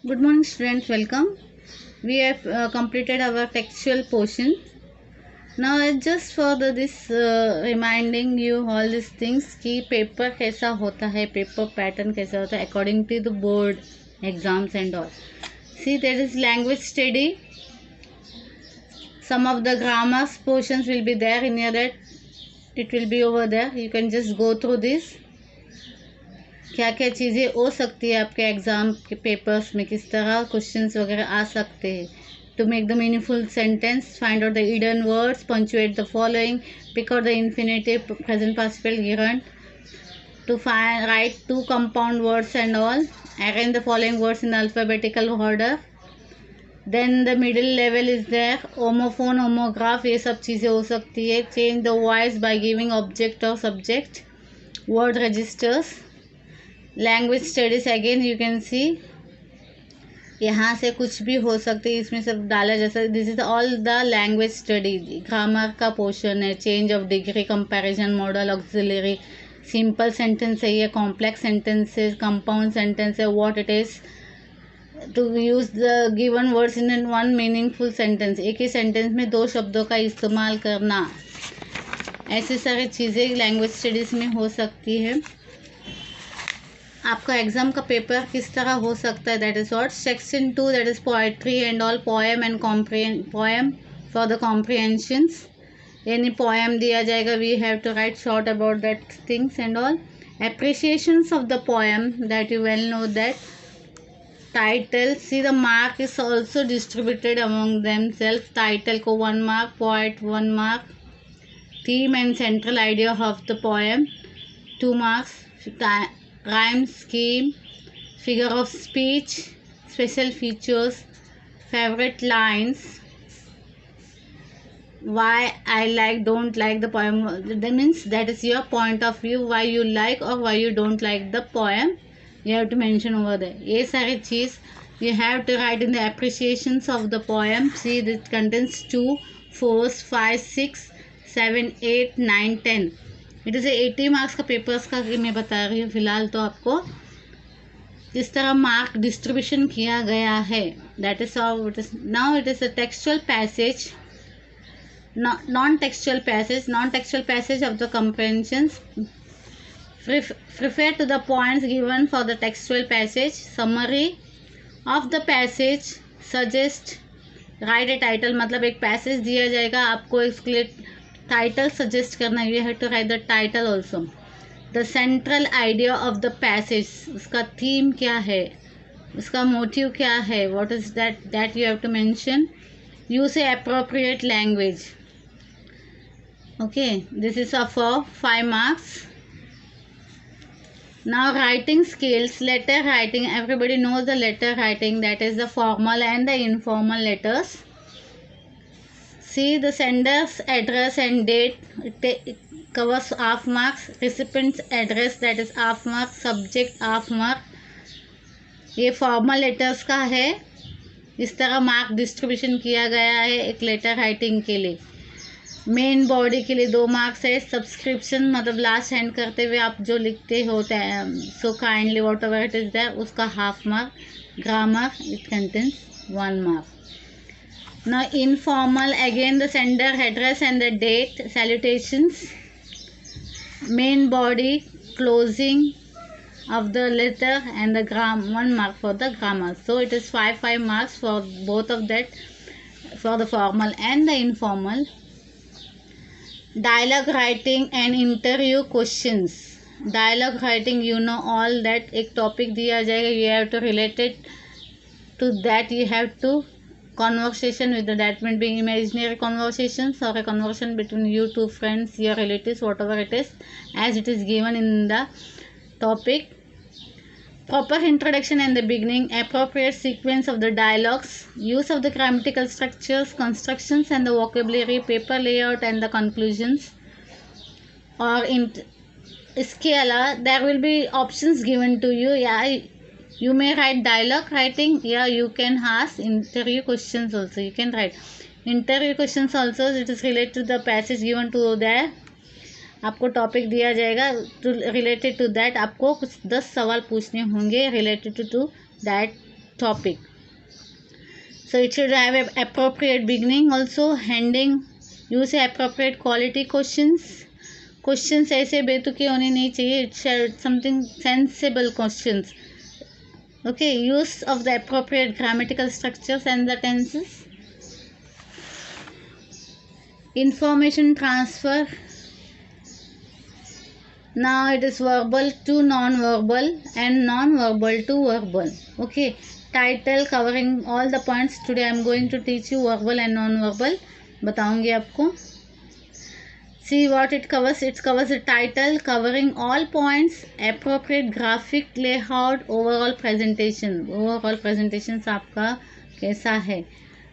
Good morning, students. Welcome. We have completed our textual portion. Now, just for this reminding you all these things कि paper कैसा होता है, paper pattern कैसा होता है according to the board exams and all. See, there is language study. Some of the grammar portions will be there in your that. It will be over there. You can just go through this. क्या क्या चीज़ें हो सकती है आपके exam के papers में, किस तरह क्वेश्चंस वगैरह आ सकते हैं. To make the meaningful sentence, find out the hidden words, punctuate the following, pick out the infinitive, present participle given, to find write two compound words and all, arrange the following words in alphabetical order. Then the middle level is there, homophone, homograph, ये सब चीज़ें हो सकती है. Change the voice by giving object or subject, word registers. Language studies again you can see, यहाँ से कुछ भी हो सकते हैं, इसमें सब डाला जैसा. This is all the language study. Grammar का पोर्शन है, change of degree, comparison, modal, auxiliary, simple sentence है, ये कॉम्प्लेक्स सेंटेंस है, कंपाउंड सेंटेंस है, what it is to use the given words in one meaningful sentence. एक ही sentence में दो शब्दों का इस्तेमाल करना, ऐसी सारी चीज़ें लैंग्वेज स्टडीज़ में हो सकती है. आपका एग्जाम का पेपर किस तरह हो सकता है, that is what. Section 2 that is poetry and all, poem and poem for the comprehensions. Any poem दिया जाएगा, we have to write short about that things and all. Appreciations of the poem that you well know that. Title, see the mark is also distributed among them self. Title को 1 mark, poet 1 mark. Theme and central idea of the poem 2 marks. Rhyme scheme, figure of speech, special features, favorite lines, why I like, don't like the poem. That means that is your point of view, why you like or why you don't like the poem. You have to mention over there. ये सारी चीज़ you have to write in the appreciations of the poem. See, it contains 2, 4, 5, 6, 7, 8, 9, 10. It is 80 marks का papers का मैं बता रही हूँ फिलहाल. तो आपको किस तरह मार्क डिस्ट्रीब्यूशन किया गया है, that is how it is. Now it is a textual passage, non textual passage of the comprehensions. Refer to the points given for the textual passage. Summary of the passage, suggest, write a title. मतलब एक passage दिया जाएगा, आपको इसके लिए title suggest करना. You have to write the title also. The central idea of the passage, उसका theme क्या है, उसका मोटिव क्या है, what is that you have to mention. Use a appropriate language. Okay, this is for 5 marks. Now writing skills, letter writing. Everybody knows the letter writing, that is the formal and the informal letters. See the sender's address and date, it covers half marks. Recipient's address, that is half mark. Subject half mark. ये formal letters का है. इस तरह mark distribution किया गया है एक letter writing के लिए. मेन बॉडी के लिए 2 मार्क्स है. सब्सक्रिप्शन मतलब लास्ट हैंड करते हुए आप जो लिखते होते हैं, so kindly whatever it is that, उसका half mark. Grammar, it contains 1 mark. Now informal, again the sender address and the date, salutations. Main body, closing of the letter and the 1 mark for the grammar. So it is 5 marks for both of that, for the formal and the informal. Dialogue writing and interview questions. Dialogue writing, you know all that. एक topic दिया जाएगा, you have to relate it to that. You have to conversation with the, that may be imaginary conversations or a conversation between you two friends, your relatives, whatever it is, as it is given in the topic. Proper introduction and the beginning, appropriate sequence of the dialogues, use of the grammatical structures, constructions and the vocabulary, paper layout and the conclusions. और इसके अलावा there will be options given to you. You may write dialogue writing. Yeah, you can ask interview questions also. You can write interview questions also. It is related to the passage given to there. आपको topic दिया जाएगा to related to that. आपको कुछ 10 सवाल पूछने होंगे related to that topic. So it should have an appropriate beginning also, ending. Use appropriate quality questions. Questions ऐसे बेतुके होने नहीं चाहिए. It should something sensible questions. Okay, use of the appropriate grammatical structures and the tenses. Information transfer. Now it is verbal to non-verbal and non-verbal to verbal. Okay, title covering all the points. Today I am going to teach you verbal and non-verbal. बताऊंगी आपको. See what it covers. It covers the title covering all points, appropriate graphic layout, overall presentation. Overall presentations आपका कैसा है.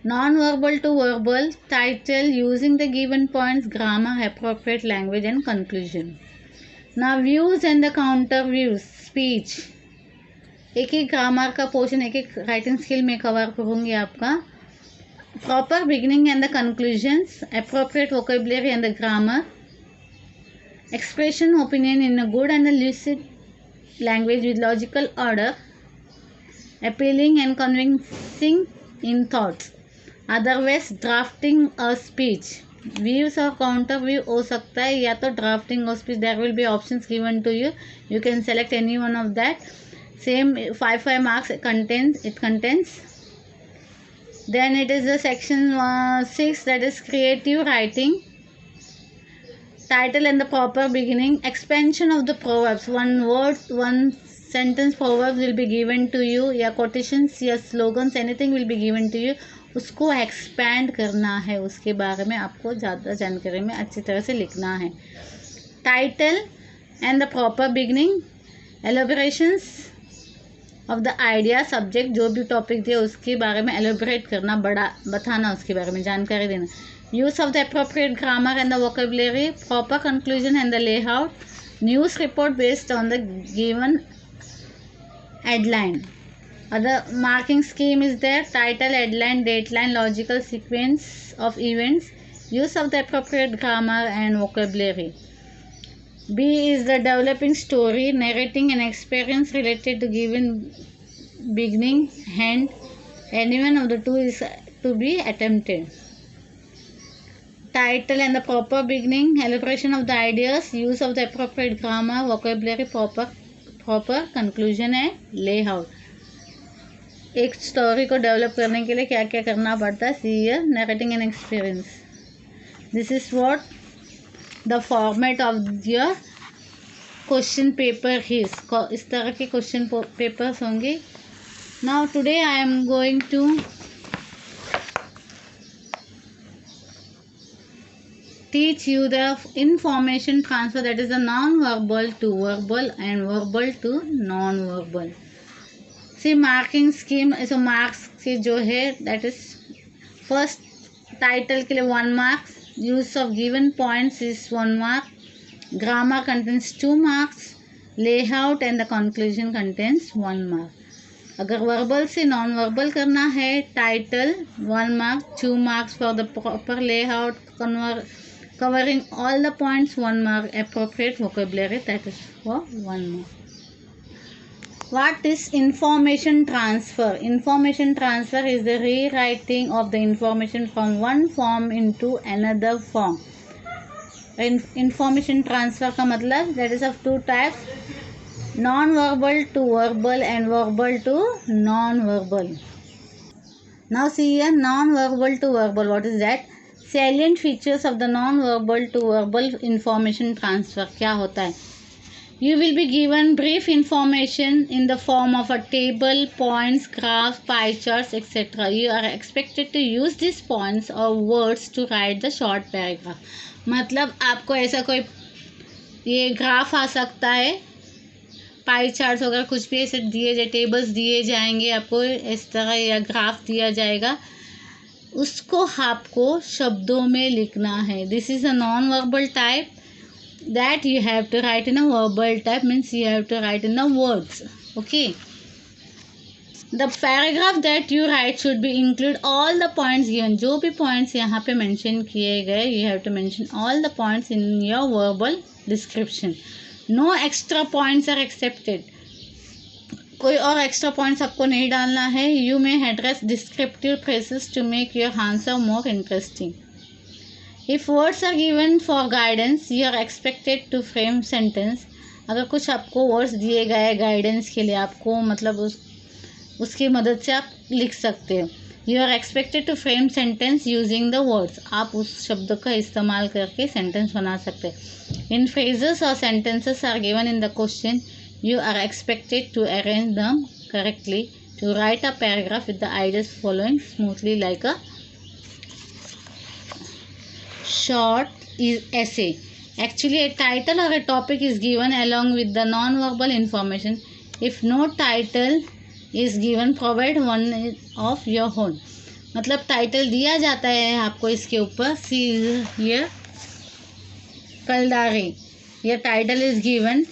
Non-verbal to verbal, title, using the given points, grammar, appropriate language and conclusion. Now views and the counter views, speech. एक एक grammar का portion एक एक writing skill में cover करूँगी आपका. Proper beginning and the conclusions, appropriate vocabulary and the grammar, expression opinion in a good and a lucid language with logical order, appealing and convincing in thoughts. Otherwise, drafting a speech. Views or counter view हो सकता है या तो drafting or speech. There will be options given to you. You can select any one of that. Same 5 marks it contains. Then it is the section 6, that is creative writing. Title and the proper beginning. Expansion of the proverbs. One word, one sentence proverbs will be given to you, या quotations या slogans, anything will be given to you. उसको expand करना है, उसके बारे में आपको ज़्यादा जानकारी में अच्छी तरह से लिखना है. Title and the proper beginning. Elaborations of the idea, subject, जो भी टॉपिक दिया उसके बारे में एलोबरेट करना, बड़ा बताना, उसके बारे में जानकारी देना. Use of the appropriate grammar and the vocabulary. Proper conclusion and the layout. News report based on the given headline. Other marking scheme is there. Title, headline, dateline, logical sequence of events. Use of the appropriate grammar and vocabulary. B is the developing story, narrating an experience related to given beginning, end. Any one of the two is to be attempted. Title and the proper beginning, elaboration of the ideas, use of the appropriate grammar, vocabulary, proper conclusion and layout. एक story को develop करने के लिए क्या क्या करना पड़ता है. See here, narrating an experience. This is what the format of your question paper is. इस तरह के क्वेश्चन पेपर्स होंगे. Now today I am going to teach you the information transfer, that is the non-verbal to verbal and verbal to non-verbal. See marking scheme. So marks के जो है, that is first title के लिए 1 mark. Use of given points is 1 mark. Grammar contains 2 marks. Layout and the conclusion contains 1 mark. अगर verbal से non-verbal करना है, title 1 mark, 2 marks for the proper layout, covering all the points 1 mark, appropriate vocabulary, that is for 1 mark. What is information transfer? Information transfer is the rewriting of the information from one form into another form. Information transfer का मतलब, that is of 2 types, non-verbal to verbal and verbal to non-verbal. Now see here, non-verbal to verbal. What is that? Salient features of the non-verbal to verbal information transfer. क्या होता है? You will be given brief information in the form of a table, points, graphs, pie charts, etc. You are expected to use these points or words to write the short paragraph. मतलब आपको ऐसा कोई ये graph आ सकता है, pie charts वगैरह कुछ भी ऐसे दिए जाए, टेबल्स दिए जाएंगे आपको इस तरह, या ग्राफ दिया जाएगा, उसको आपको शब्दों में लिखना है. This is a non verbal type. That you have to write in a verbal type, means you have to write in the words. Okay. The paragraph that you write should be include all the points given. जो भी points यहाँ पे mention किए गए, you have to mention all the points in your verbal description. No extra points are accepted. कोई और extra points आपको नहीं डालना है. You may address descriptive phrases to make your answer more interesting. If words are given for guidance you are expected to frame sentence. अगर कुछ आपको words दिए गए गाइडेंस के लिए, आपको मतलब उसकी मदद से आप लिख सकते हो. You are expected to frame sentence using the words. आप उस शब्द का इस्तेमाल करके सेंटेंस बना सकते हैं. इन फ्रेजेस और sentences are given in the question you are expected to arrange them correctly to write a paragraph with the ideas following smoothly like a short essay. Actually, a title or a topic is given along with the non-verbal information. If no title is given, provide one of your own. मतलब title दिया जाता है आपको इसके ऊपर. See here कलदारी. ये title is given.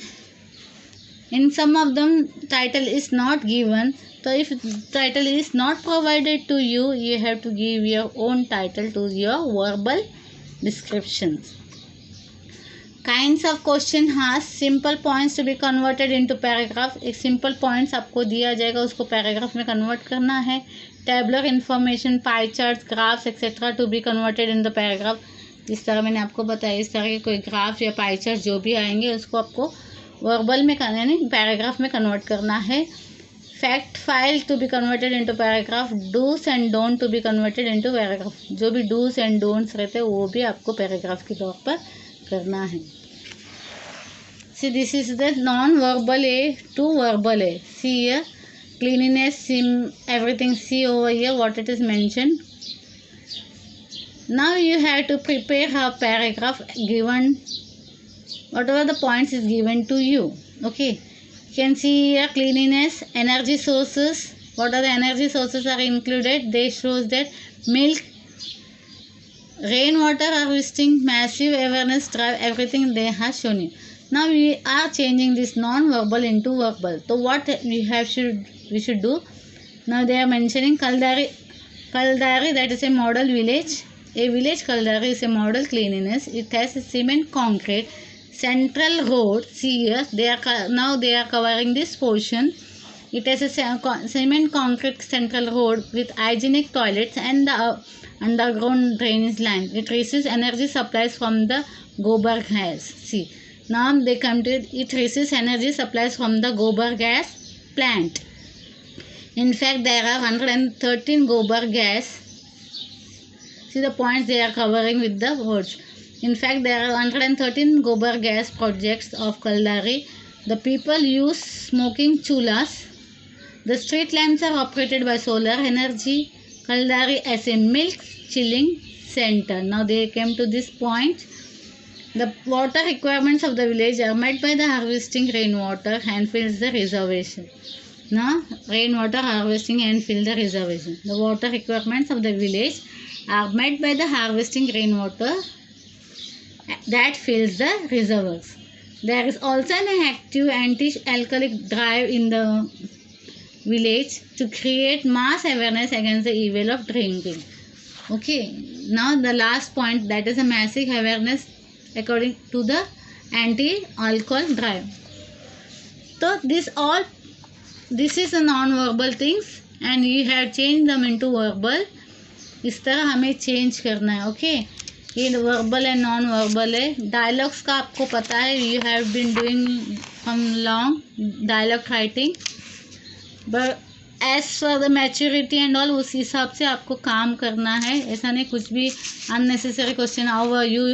In some of them title is not given. So if title is not provided to you, you have to give your own title to your verbal descriptions. Kinds of question has simple points to be converted into paragraph. एक simple points आपको दिया जाएगा, उसको paragraph में convert करना है. Tabular information, pie charts, graphs etc. to be converted in the paragraph. जिस तरह मैंने आपको बताया, इस तरह के कोई ग्राफ या पाई चार्ट जो भी आएंगे उसको आपको वर्बल में करना है, पैराग्राफ में कन्वर्ट करना है. Fact file to be converted into paragraph. Dos and don't to be converted into paragraph. जो भी डूज एंड डोंट्स रहते हैं वो भी आपको पैराग्राफ के तौर पर करना है. See this is the non verbal A to verbal A. See here cleanliness, everything. See over here what it is mention. Now you have to prepare a paragraph given whatever the points is given to you. Okay, you can see here cleanliness, energy sources. What are the energy sources are included? They shows that milk, rainwater harvesting, massive awareness drive, everything they have shown you. Now we are changing this non-verbal into verbal. So what we should do? Now they are mentioning Kaldari. Kaldari, that is a model village. A village Kaldari is a model cleanliness. It has a cement concrete central road. See here, they are covering this portion. It has a cement concrete central road with hygienic toilets and the underground drainage line. It receives energy supplies from the gobar gas. See, now they come to it receives energy supplies from the gobar gas plant. In fact, there are 113 gobar gas. See the points they are covering with the words. In fact, there are 113 gobar gas projects of Kaldari. The people use smoking chulas. The street lamps are operated by solar energy. Kaldari as a milk chilling center. Now they came to this point. The water requirements of the village are met by the harvesting rainwater and fills the reservation. Now rainwater harvesting and fill the reservation. The water requirements of the village are met by the harvesting rainwater that fills the reservoirs. There is also an active anti-alcoholic drive in the village to create mass awareness against the evil of drinking. Okay, now the last point, that is a massive awareness according to the anti-alcohol drive. So this is a non-verbal things and you have changed them into verbal. इस तरह हमें change करना है. Okay, ये verbal है, non verbal है. Dialogues का आपको पता है, you have been doing from long dialogue writing, but as for the maturity and all उस हिसाब से आपको काम करना है. ऐसा नहीं कुछ भी unnecessary question how are you,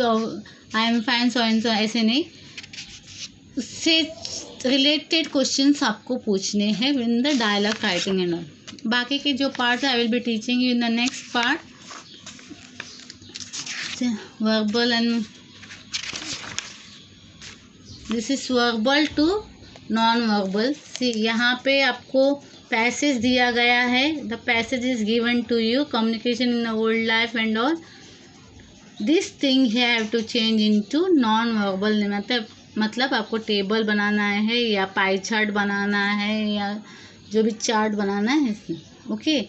I am fine, so and so, ऐसे नहीं. उससे रिलेटेड क्वेश्चंस आपको पूछने हैं in the dialogue writing and all. बाकी के जो पार्ट है I will be teaching you in the next part. Verbal and this is verbal to non verbal. See यहाँ पे आपको पैसेज दिया गया है. The passage is given to you. Communication in old life and all this thing have to change into non verbal. मतलब आपको table बनाना है या पाई चार्ट बनाना है या जो भी चार्ट बनाना है इसमें. Okay,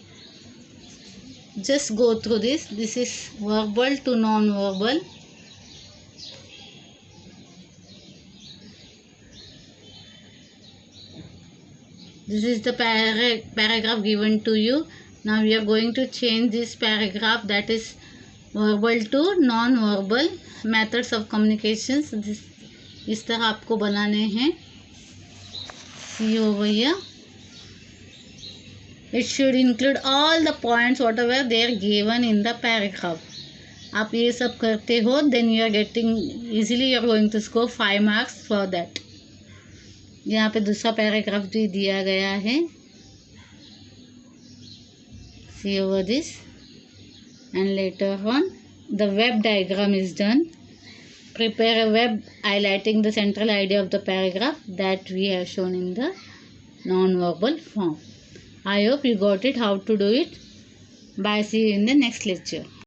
just go through this. This is verbal to non-verbal. This is the paragraph given to you. Now we are going to change this paragraph, that is verbal to non-verbal methods of communications. इस तरह आपको बनाने हैं. See over here. It should include all the points whatever they are given in the paragraph. आप ये सब करते हो, then you are getting easily you are going to score 5 marks for that. यहाँ पे दूसरा पैराग्राफ भी दिया गया है. See over this. And later on the web diagram is done. Prepare a web highlighting the central idea of the paragraph that we have shown in the non-verbal form. I hope you got it how to do it. Bye. See you in the next lecture.